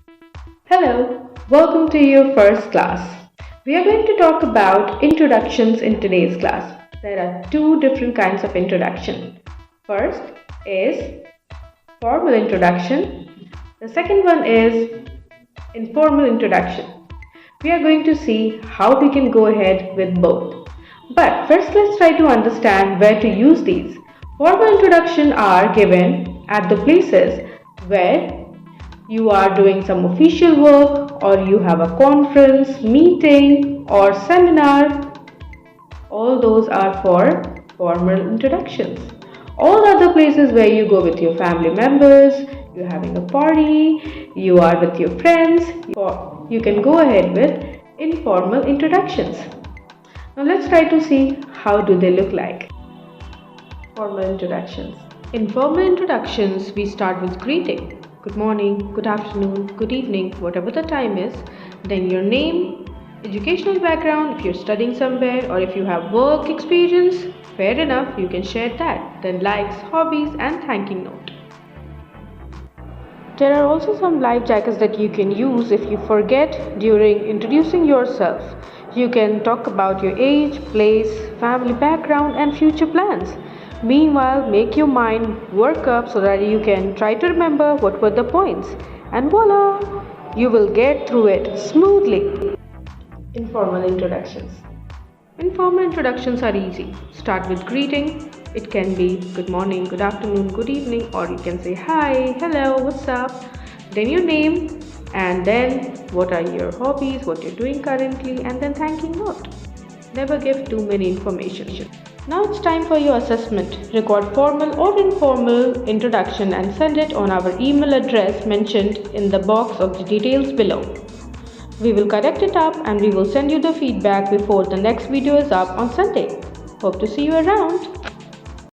Hello, welcome to your first class. We are going to talk about introductions in today's class. There are two different kinds of introduction. First is formal introduction. The second one is informal introduction. We are going to see how we can go ahead with both. But first let's try to understand where to use these. Formal introduction are given at the places where you are doing some official work or you have a conference, meeting or seminar. All those are for formal introductions. All other places where you go with your family members, you're having a party, you are with your friends, you can go ahead with informal introductions. Now let's try to see how do they look like. Formal introductions. In formal introductions, we start with greeting. Good morning, good afternoon, good evening, whatever the time is. Then your name, educational background, if you're studying somewhere or if you have work experience, fair enough, you can share that. Then likes, hobbies and thanking note. There are also some life jackets that you can use if you forget during introducing yourself. You can talk about your age, place, family background and future plans. Meanwhile, make your mind work up so that you can try to remember what were the points. And voila! You will get through it smoothly. Informal introductions. Informal introductions are easy. Start with greeting. It can be good morning, good afternoon, good evening, or you can say hi, hello, what's up? Then your name, and then what are your hobbies, what you're doing currently, and then thanking note. Never give too many information. Now it's time for your assessment. Record formal or informal introduction and send it on our email address mentioned in the box of the details below. We will correct it up and we will send you the feedback before the next video is up on Sunday. Hope to see you around.